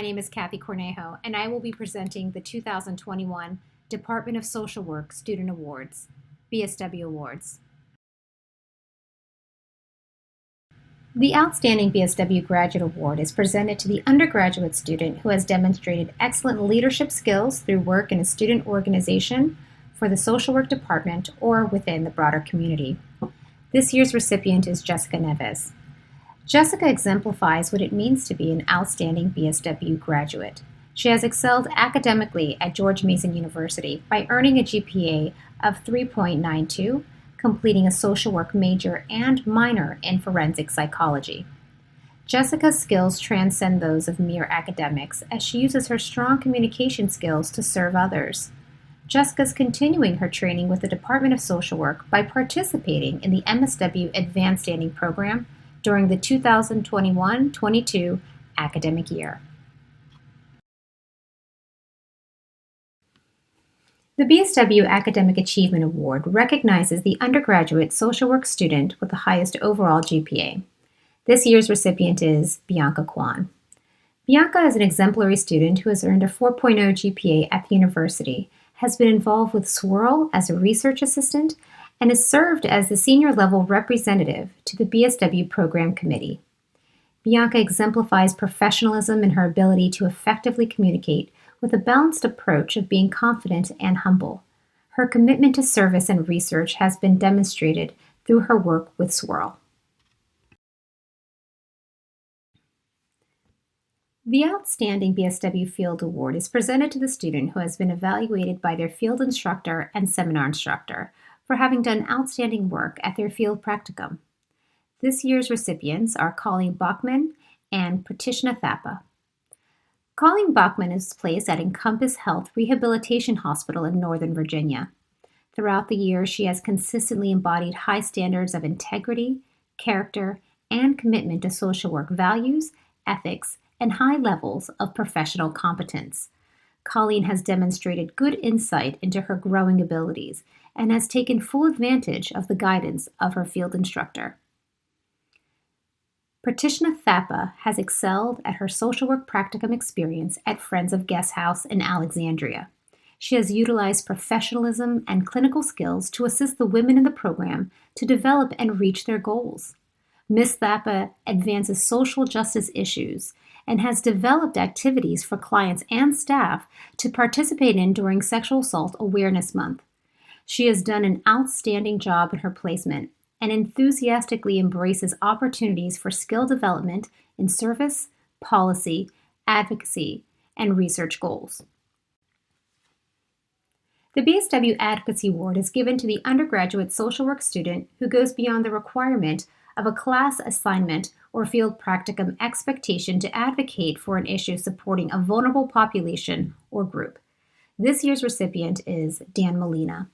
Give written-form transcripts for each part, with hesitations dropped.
name is Kathy Cornejo, and I will be presenting the 2021 Department of Social Work Student Awards, BSW Awards. The Outstanding BSW Graduate Award is presented to the undergraduate student who has demonstrated excellent leadership skills through work in a student organization, for the social work department, or within the broader community. This year's recipient is Jessica Neves. Jessica exemplifies what it means to be an outstanding BSW graduate. She has excelled academically at George Mason University by earning a GPA of 3.92, completing a social work major and minor in forensic psychology. Jessica's skills transcend those of mere academics as she uses her strong communication skills to serve others. Jessica is continuing her training with the Department of Social Work by participating in the MSW Advanced Standing Program during the 2021-22 academic year. The BSW Academic Achievement Award recognizes the undergraduate social work student with the highest overall GPA. This year's recipient is Bianca Kwan. Bianca is an exemplary student who has earned a 4.0 GPA at the university, has been involved with SWIRL as a research assistant, and has served as the senior level representative to the BSW Program Committee. Bianca exemplifies professionalism in her ability to effectively communicate with a balanced approach of being confident and humble. Her commitment to service and research has been demonstrated through her work with SWIRL. The Outstanding BSW Field Award is presented to the student who has been evaluated by their field instructor and seminar instructor for having done outstanding work at their field practicum. This year's recipients are Colleen Bachman and Pratishna Thapa. Colleen Bachman is placed at Encompass Health Rehabilitation Hospital in Northern Virginia. Throughout the year, she has consistently embodied high standards of integrity, character, and commitment to social work values, ethics, and high levels of professional competence. Colleen has demonstrated good insight into her growing abilities and has taken full advantage of the guidance of her field instructor. Pratishna Thapa has excelled at her social work practicum experience at Friends of Guest House in Alexandria. She has utilized professionalism and clinical skills to assist the women in the program to develop and reach their goals. Ms. Thapa advances social justice issues and has developed activities for clients and staff to participate in during Sexual Assault Awareness Month. She has done an outstanding job in her placement and enthusiastically embraces opportunities for skill development in service, policy, advocacy, and research goals. The BSW Advocacy Award is given to the undergraduate social work student who goes beyond the requirement of a class assignment or field practicum expectation to advocate for an issue supporting a vulnerable population or group. This year's recipient is Dan Molina.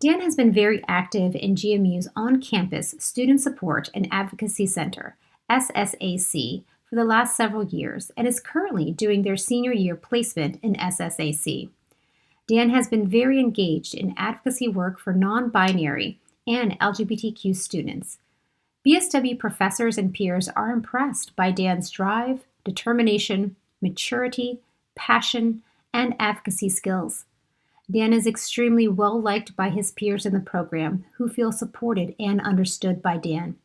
Dan has been very active in GMU's on-campus Student Support and Advocacy Center, SSAC, for the last several years and is currently doing their senior year placement in SSAC. Dan has been very engaged in advocacy work for non-binary and LGBTQ students. BSW professors and peers are impressed by Dan's drive, determination, maturity, passion, and advocacy skills. Dan is extremely well liked by his peers in the program who feel supported and understood by Dan,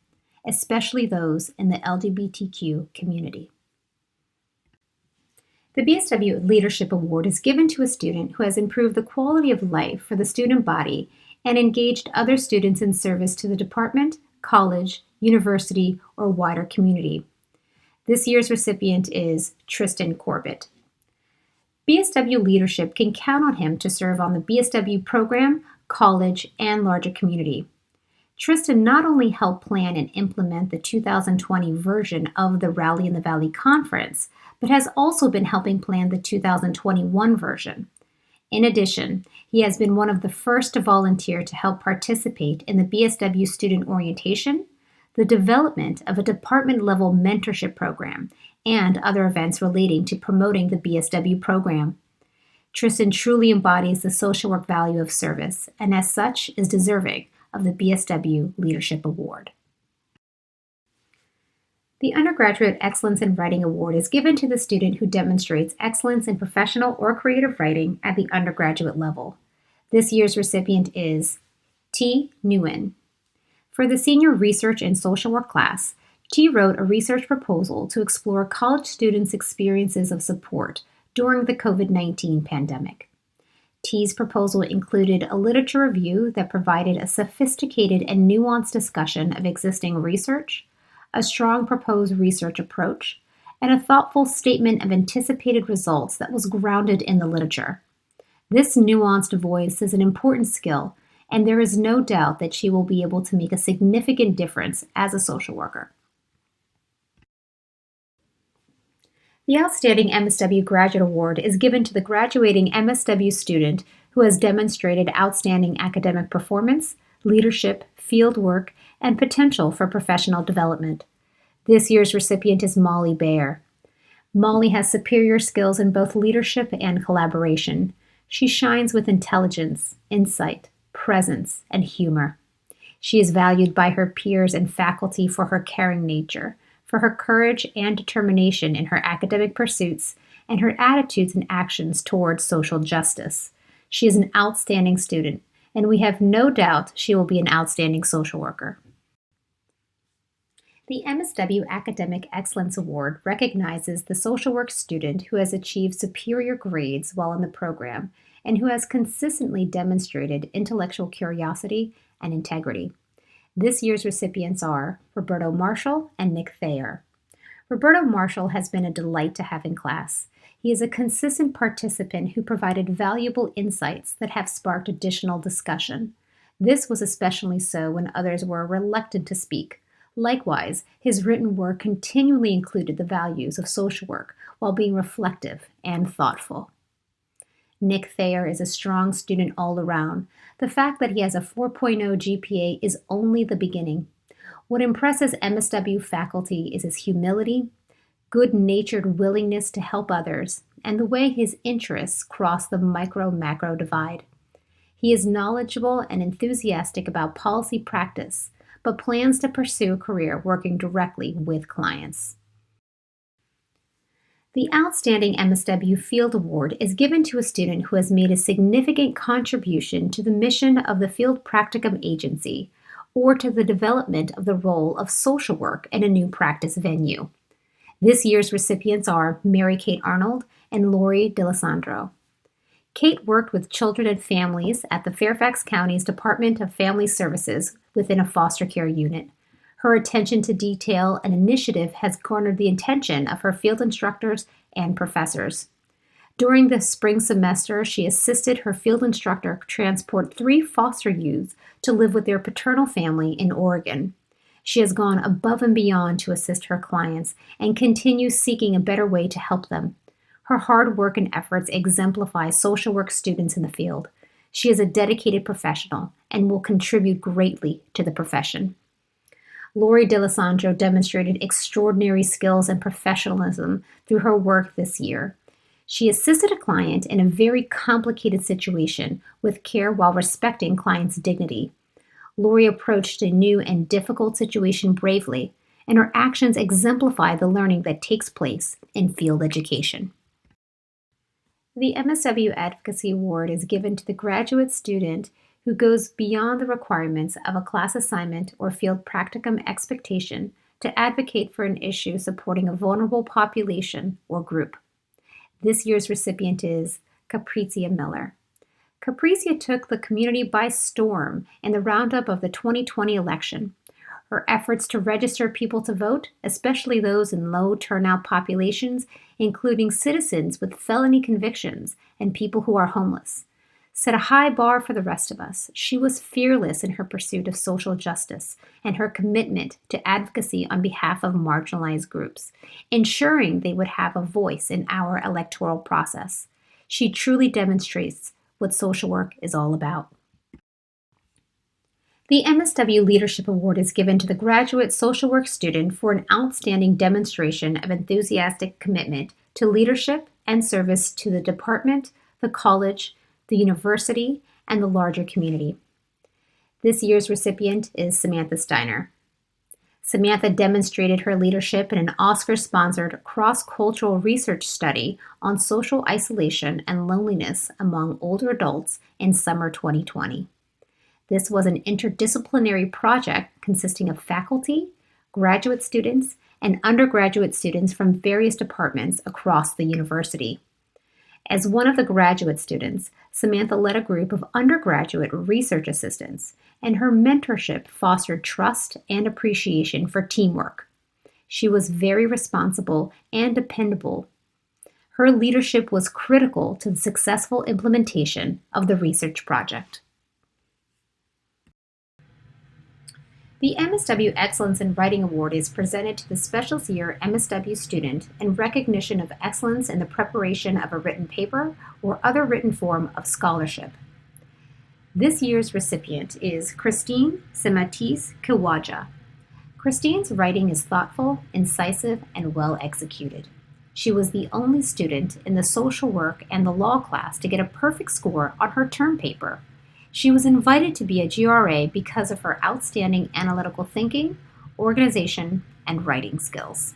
especially those in the LGBTQ community. The BSW Leadership Award is given to a student who has improved the quality of life for the student body and engaged other students in service to the department, college, university, or wider community. This year's recipient is Tristan Corbett. BSW leadership can count on him to serve on the BSW program, college, and larger community. Tristan not only helped plan and implement the 2020 version of the Rally in the Valley conference, but has also been helping plan the 2021 version. In addition, he has been one of the first to volunteer to help participate in the BSW student orientation, the development of a department-level mentorship program, and other events relating to promoting the BSW program. Tristan truly embodies the social work value of service, and as such is deserving of the BSW Leadership Award. The Undergraduate Excellence in Writing Award is given to the student who demonstrates excellence in professional or creative writing at the undergraduate level. This year's recipient is T. Nguyen. For the Senior Research and Social Work class, T wrote a research proposal to explore college students' experiences of support during the COVID-19 pandemic. T's proposal included a literature review that provided a sophisticated and nuanced discussion of existing research, a strong proposed research approach, and a thoughtful statement of anticipated results that was grounded in the literature. This nuanced voice is an important skill, and there is no doubt that she will be able to make a significant difference as a social worker. The Outstanding MSW Graduate Award is given to the graduating MSW student who has demonstrated outstanding academic performance, leadership, field work, and potential for professional development. This year's recipient is Molly Baer. Molly has superior skills in both leadership and collaboration. She shines with intelligence, insight, presence, and humor. She is valued by her peers and faculty for her caring nature, for her courage and determination in her academic pursuits, and her attitudes and actions towards social justice. She is an outstanding student, and we have no doubt she will be an outstanding social worker. The MSW Academic Excellence Award recognizes the social work student who has achieved superior grades while in the program and who has consistently demonstrated intellectual curiosity and integrity. This year's recipients are Roberto Marshall and Nick Thayer. Roberto Marshall has been a delight to have in class. He is a consistent participant who provided valuable insights that have sparked additional discussion. This was especially so when others were reluctant to speak. Likewise, his written work continually included the values of social work while being reflective and thoughtful. Nick Thayer is a strong student all around. The fact that he has a 4.0 GPA is only the beginning. What impresses MSW faculty is his humility, good-natured willingness to help others, and the way his interests cross the micro-macro divide. He is knowledgeable and enthusiastic about policy practice, but plans to pursue a career working directly with clients. The Outstanding MSW Field Award is given to a student who has made a significant contribution to the mission of the Field Practicum Agency or to the development of the role of social work in a new practice venue. This year's recipients are Mary Kate Arnold and Lori DeLisandro. Kate worked with children and families at the Fairfax County's Department of Family Services within a foster care unit. Her attention to detail and initiative has garnered the attention of her field instructors and professors. During the spring semester, she assisted her field instructor transport 3 foster youths to live with their paternal family in Oregon. She has gone above and beyond to assist her clients and continues seeking a better way to help them. Her hard work and efforts exemplify social work students in the field. She is a dedicated professional and will contribute greatly to the profession. Lori DeLisandro demonstrated extraordinary skills and professionalism through her work this year. She assisted a client in a very complicated situation with care while respecting client's dignity. Lori approached a new and difficult situation bravely, and her actions exemplify the learning that takes place in field education. The MSW Advocacy Award is given to the graduate student who goes beyond the requirements of a class assignment or field practicum expectation to advocate for an issue supporting a vulnerable population or group. This year's recipient is Capricia Miller. Capricia took the community by storm in the roundup of the 2020 election. Her efforts to register people to vote, especially those in low turnout populations, including citizens with felony convictions and people who are homeless, set a high bar for the rest of us. She was fearless in her pursuit of social justice and her commitment to advocacy on behalf of marginalized groups, ensuring they would have a voice in our electoral process. She truly demonstrates what social work is all about. The MSW Leadership Award is given to the graduate social work student for an outstanding demonstration of enthusiastic commitment to leadership and service to the department, the college, the university, and the larger community. This year's recipient is Samantha Steiner. Samantha demonstrated her leadership in an Oscar sponsored cross cultural research study on social isolation and loneliness among older adults in summer 2020. This was an interdisciplinary project consisting of faculty, graduate students, and undergraduate students from various departments across the university. As one of the graduate students, Samantha led a group of undergraduate research assistants, and her mentorship fostered trust and appreciation for teamwork. She was very responsible and dependable. Her leadership was critical to the successful implementation of the research project. The MSW Excellence in Writing Award is presented to the Specials Year MSW student in recognition of excellence in the preparation of a written paper or other written form of scholarship. This year's recipient is Christine Sematis Kiwaja. Christine's writing is thoughtful, incisive, and well executed. She was the only student in the social work and the law class to get a perfect score on her term paper. She was invited to be a GRA because of her outstanding analytical thinking, organization, and writing skills.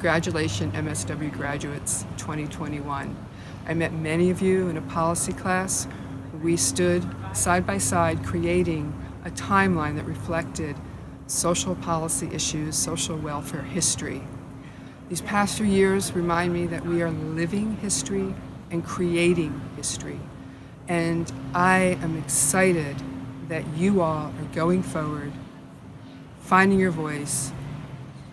Congratulations, MSW graduates 2021. I met many of you in a policy class. We stood side by side creating a timeline that reflected social policy issues, social welfare history. These past few years remind me that we are living history and creating history. And I am excited that you all are going forward, finding your voice,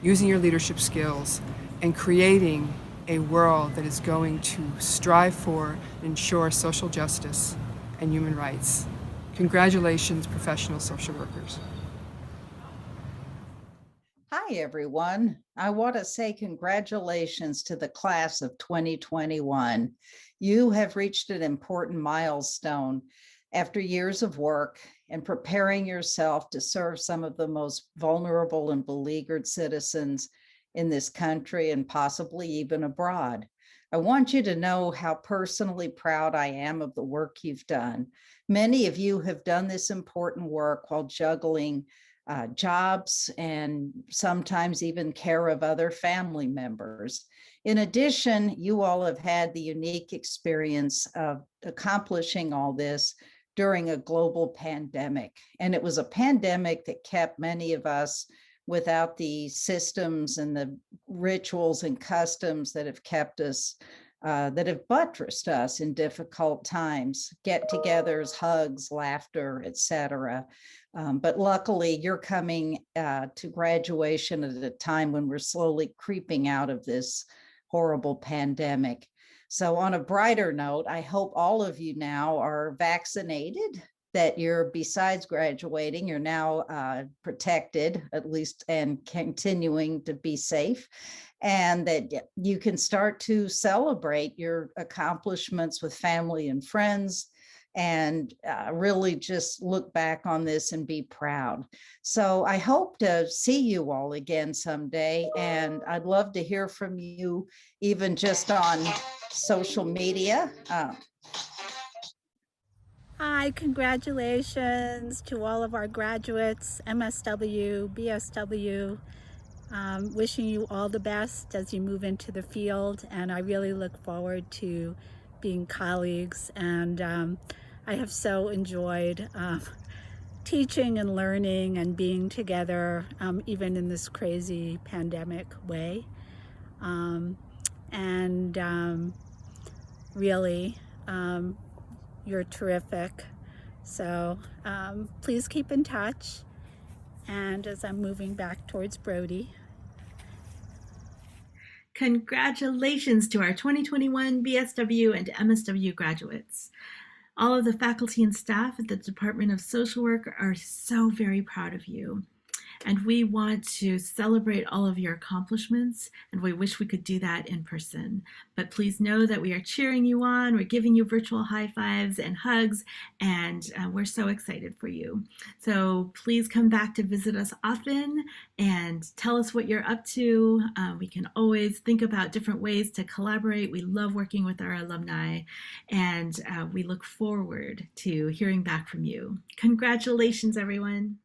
using your leadership skills, and creating a world that is going to strive for and ensure social justice and human rights. Congratulations, professional social workers. Hi, everyone. I want to say congratulations to the class of 2021. You have reached an important milestone after years of work and preparing yourself to serve some of the most vulnerable and beleaguered citizens in this country and possibly even abroad. I want you to know how personally proud I am of the work you've done. Many of you have done this important work while juggling jobs and sometimes even care of other family members. In addition, you all have had the unique experience of accomplishing all this during a global pandemic. And it was a pandemic that kept many of us without the systems and the rituals and customs that have kept us, that have buttressed us in difficult times, get-togethers, hugs, laughter, etc. But luckily, you're coming to graduation at a time when we're slowly creeping out of this horrible pandemic. So on a brighter note, I hope all of you now are vaccinated, that you're, besides graduating, you're now protected, at least, and continuing to be safe, and that you can start to celebrate your accomplishments with family and friends, and really just look back on this and be proud. So I hope to see you all again someday, and I'd love to hear from you, even just on social media. Hi, congratulations to all of our graduates, MSW, BSW. Wishing you all the best as you move into the field, and I really look forward to being colleagues. And I have so enjoyed teaching and learning and being together, even in this crazy pandemic way. And really, you're terrific. So please keep in touch. And as I'm moving back towards Brody. Congratulations to our 2021 BSW and MSW graduates. All of the faculty and staff at the Department of Social Work are so very proud of you. And we want to celebrate all of your accomplishments, and we wish we could do that in person. But please know that we are cheering you on, we're giving you virtual high fives and hugs, and we're so excited for you. So please come back to visit us often and tell us what you're up to. We can always think about different ways to collaborate. We love working with our alumni, and we look forward to hearing back from you. Congratulations, everyone.